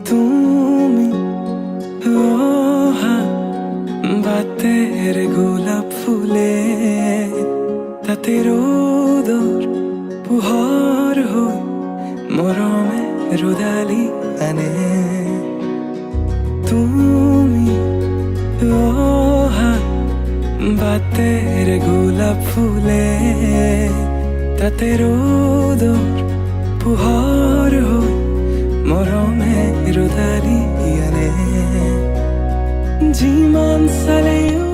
তুমি বাতের গোলাপ ফুলে তাতে রোদর পুহর হই মরমে রোদালি আনে তুমি বাতের গোলাপ ফুলে তাতে রোদর পুহর হই মরমে রোদালি আনে যিমান চালেও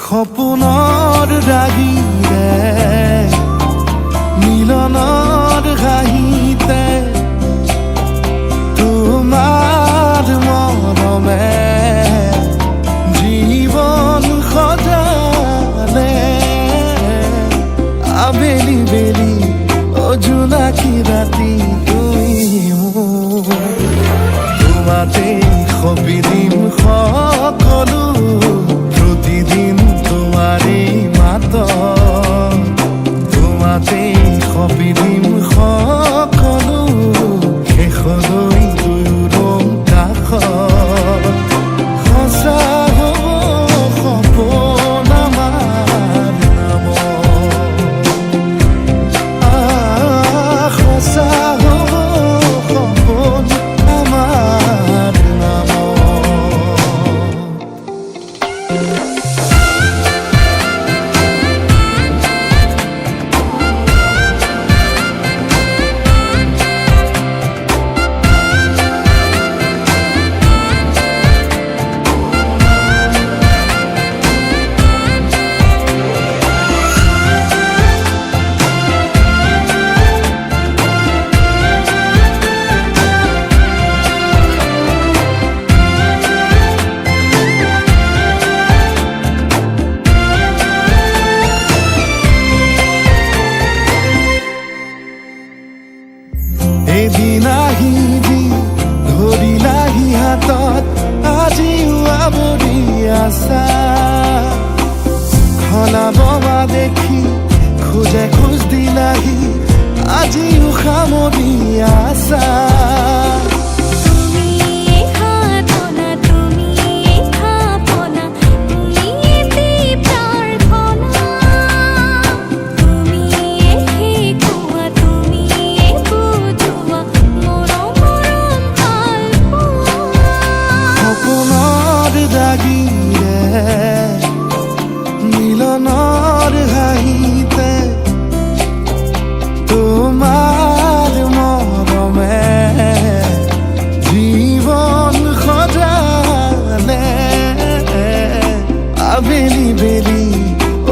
সপোনৰ ৰাগিৰে মিলনৰ হাঁহিতে তোমাৰ মৰমে জীৱন সজালে আবেলি বেলি অজোনাকী ৰাতি তুমি তোমাতে সপি দিম সকলো প্ৰতিদিন তোমাৰে মাত তোমাতে সপি দিম সকলো শেষলৈ দুয়োৰং কাষত সঁচা হ'ব সপোন আমাৰ নামত সঁচা হ'ব সপোন আমাৰ নামত এদিন আহিবি ধৰিলাহি হাতত আজিও আৱৰি আছা সলাব মা দেখি খোজে খোজ দিলাহি আজিও সামৰি আছা মিলনৰ হাঁহিতে তোমাৰ মৰমে জীৱন সজালে আবেলি বেলি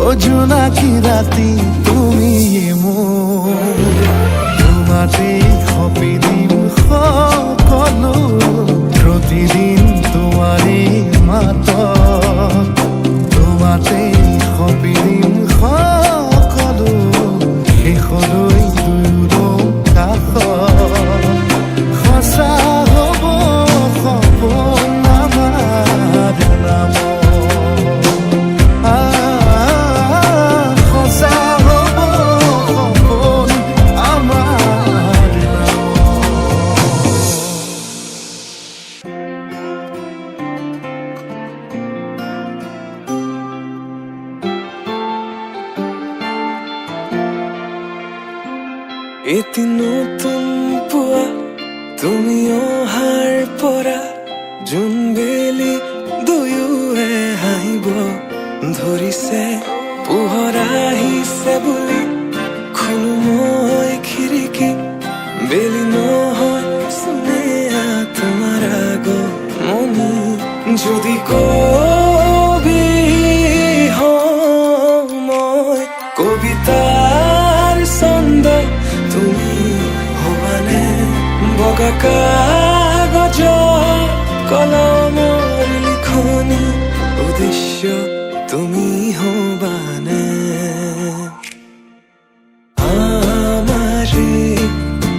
অজোনাকী ৰাতি তুমি মোৰ তোমাতে সপি দিম সকলো প্ৰতিদিন তোমাৰে মাত তোমাতে সপি দিম সকলো শেষলৈ দুয়োৰং কাষত সঁচা হ'ব সপোন আমাৰ নামত সঁচা হ'ব সপোন আমাৰ এটি নতুন পুৱা তুমি অহাৰ পৰা জোনবেলি দুয়োৱে হাঁহিব ধৰিছে পোহৰ আহিছে বুলি খোলো মই খিৰিকী বেলি নহয় চুনেয়া তোমাৰ আগমনি যদি কবি মই কবিতাৰ ছন্দ তুমি হবানে বগা কাগজ কলমৰ লিখনি উদ্দেশ্য তুমি হবানে আমাৰে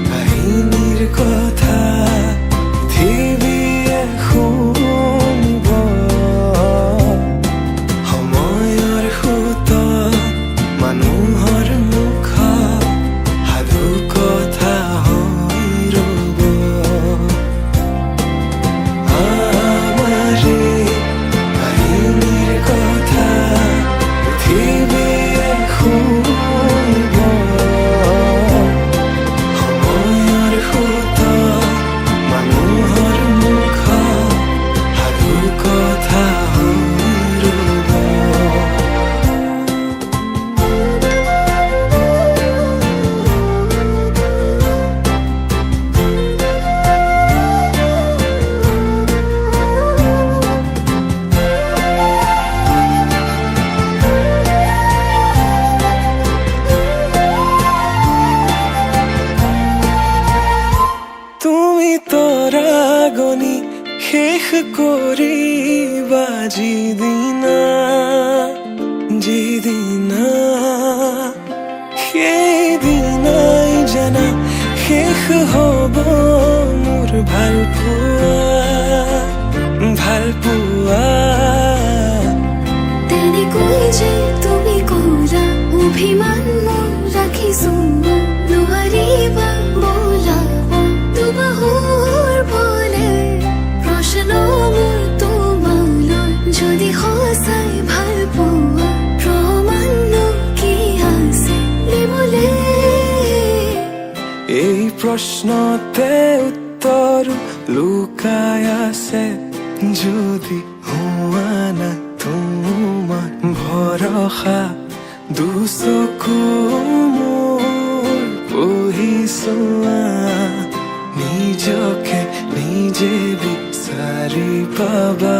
কাহিনীৰ কথা পৃথিৱীয়ে শুনিব সময়ৰ সোঁতত মানুহৰ মুখ সাধু কথা হৈ ৰ'ব আমাৰে কাহিনীৰ কথা পৃথিৱীয়ে শুনিব সময়ৰ সোঁতত মানুহৰ মুখ সাধু কথা হৈ ৰ'ব তুমি তৰাগনি শেষ কৰিবা যিদিনা সেইদিনাই জানা শেষ হ'ব মোৰ ভাল পোৱা তেনেকৈ যে তুমি কৰা অভিমান মোৰ ৰাখিছো নোৱাৰিবা বোলাব দুবাহুৰ বলে প্ৰশ্ন মোৰ তোমালৈ যদি সঁচাই ভাল পোৱা প্ৰমাণ কি আছে দিবলে এই প্ৰশ্নতে উত্তৰ লুকাই আছে যদি হোৱা নাই তোমাৰ ভৰসা দুচকু মোৰ পঢ়িছোৱা নিজকে নিজে বিচাৰি পাবা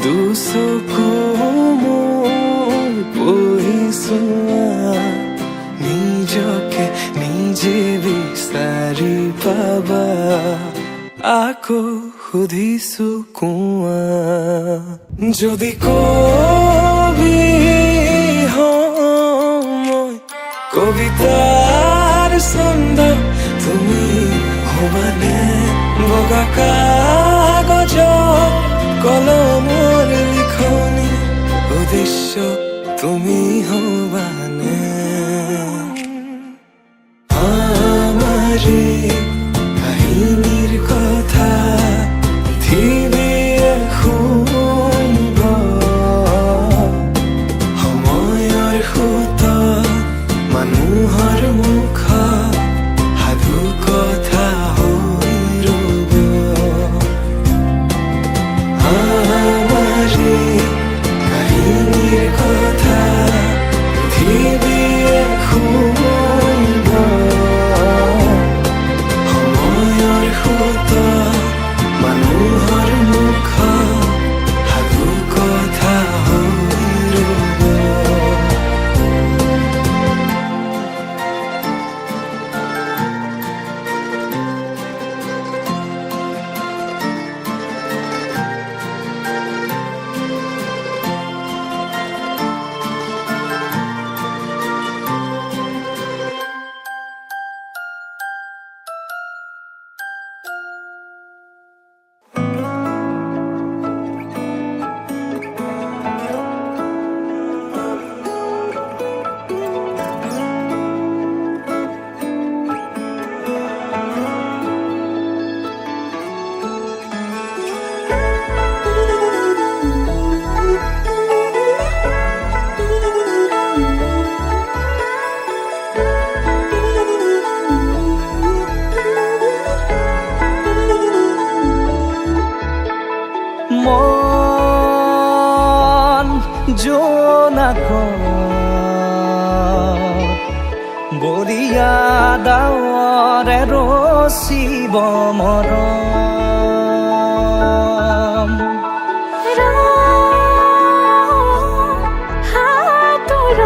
দুচকু মোৰ পঢ়িছোৱা নিজকে নিজে বিচাৰি পাবা আকৌ সুধিছো কোৱা যদি কবি হওঁ মই কবিতাৰ ছন্দ তুমি হবানে বগা কাগজ কলমৰ লিখনি উদ্দেশ্য তুমি হবানে আমাৰে কাহিনীৰ কথা পৃথিৱীয়ে শুনিব সময়ৰ সোঁতত মানুহৰ মুখ সাধু কথা হৈ ৰ'ব আমাৰে কাহিনীৰ কথা পৃথিৱীয়ে শুনিব সময়ৰ সোঁতত মানুহৰ মুখ সাধু কথা হৈ ৰ'ব জোনাকত বৰিয়া ডাৱৰে ৰচিব মৰম হাতৰ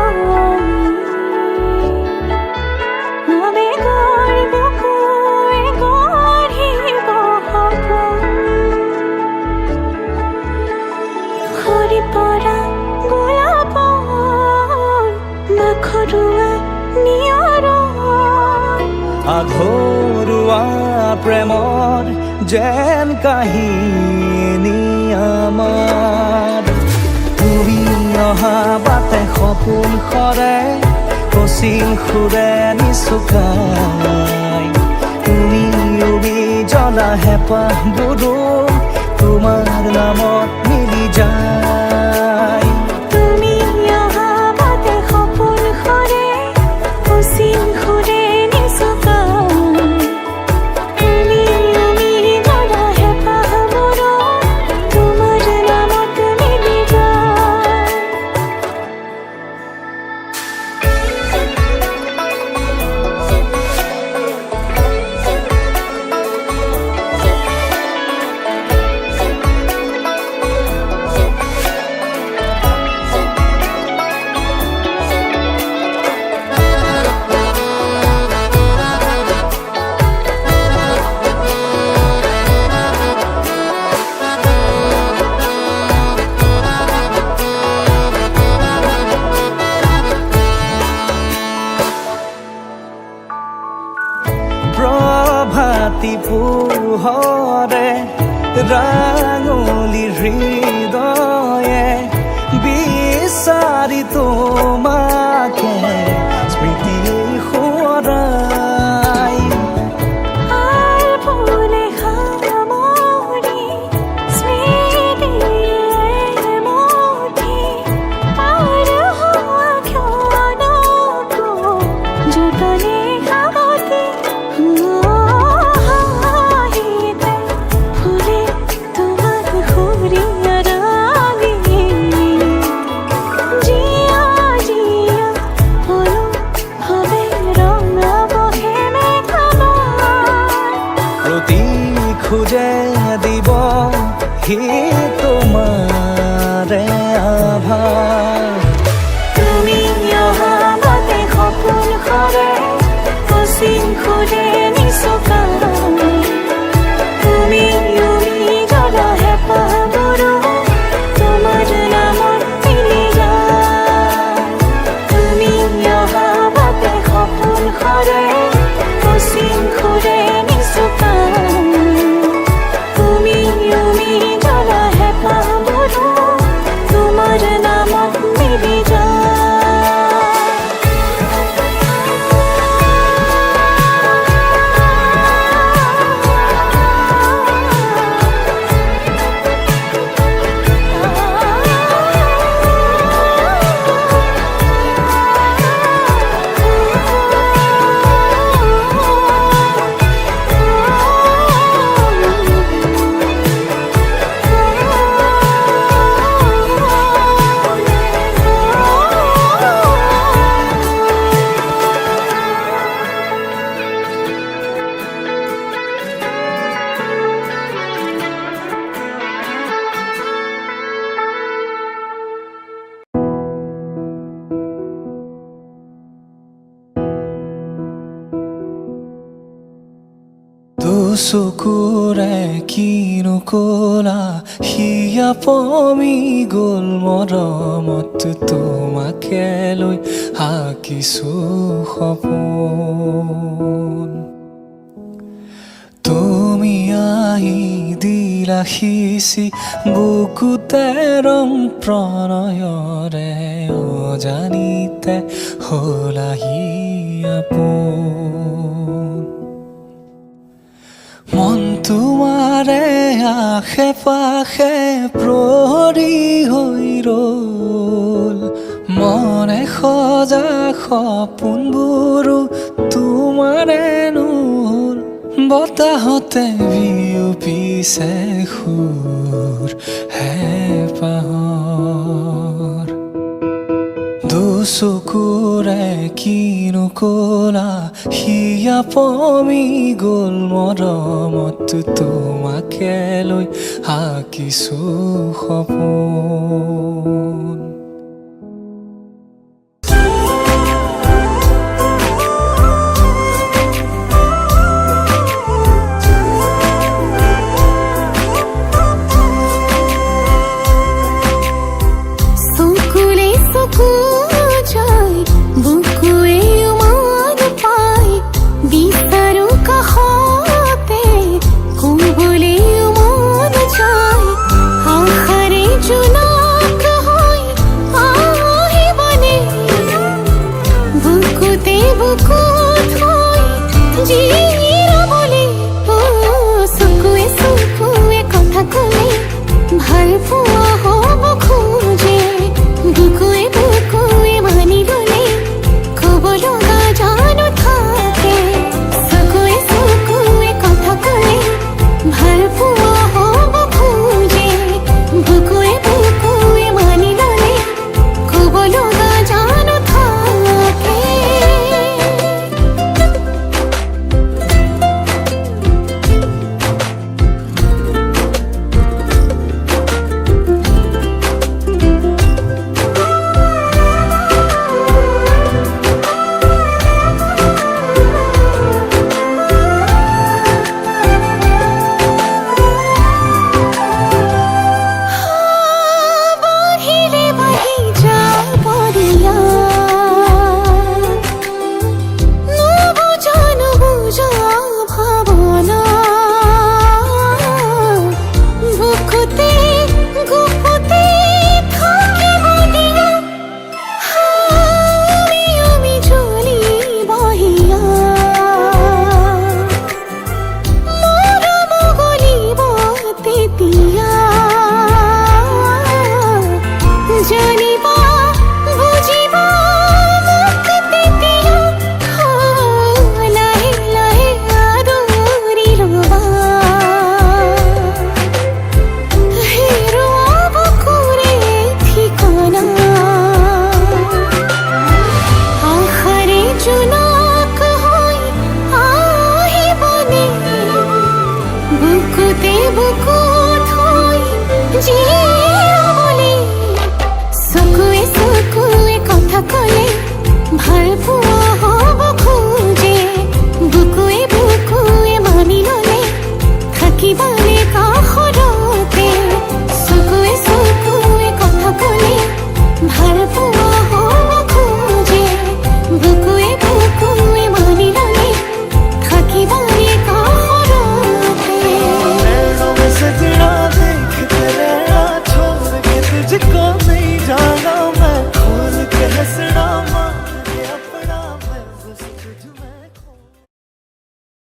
ঘৰুৱা প্ৰেমৰ যেন কাহিনী আমাৰ তুমি অহা বাটে সপোন সৰে কচিং সুৰে নিচুকাই তুমি উৰি জ্বলা হেঁপাহবোৰো তোমাৰ নামত মিলি যায় তুমি অহা বাটে সপোন সৰে কচিং সুৰে নিচুকাই তুমি উৰি জ্বলা হেঁপাহবোৰো তোমাৰ নামত মিলি যায় প্ৰভাতী পোহৰে ৰাঙলী হৃদয়ে বিচাৰি তোমাকে স্মৃতি সোঁৱৰাই আৰ ফুলে খামৰি স্মৃতিয়ে মুঠি পাৰ হওয়া ক্ষণকো যতনে সাৱটি হাঁহিতে ফুলে তোমাক সুৰীয়া ৰাগি জিয়া জিয়া হলো হবে ৰঙা বহে মেঘালয় প্ৰতি খোজে দিব সি তোমাৰে আভাস তুমি অহা বাটে সপোন সৰে কচিং সুৰে নিচুকাই তুমি উৰি জ্বলা হেঁপাহবোৰো তোমাৰ নামত মিলি যায় তুমি অহা বাটে সপোন সৰে কচিং সুৰে নিচুকাই তুমি উৰি জ্বলা হেঁপাহবোৰো তোমাৰ নামত মিলি যায় চকুৰে কিনো কলা হিয়া পমি গ'ল মৰমত তোমাকে লৈ আঁকিছো সপোন তুমি আহি দিলা সিঁচি বুকুতে ৰং প্ৰণয়ৰে অজানিতে হলাহি আপোন মন তোমাৰে আশে পাশে প্ৰহৰী হৈ ৰ'ল মনে সজা সপোনবোৰো তোমাৰে নহ'ল বতাহতে বিয়পিছে সুৰ হেঁপাহৰ দুচকুৰে কিনো কলা হিয়া পমি গ'ল মৰমত তোমাকে লৈ আঁকিছো সপোন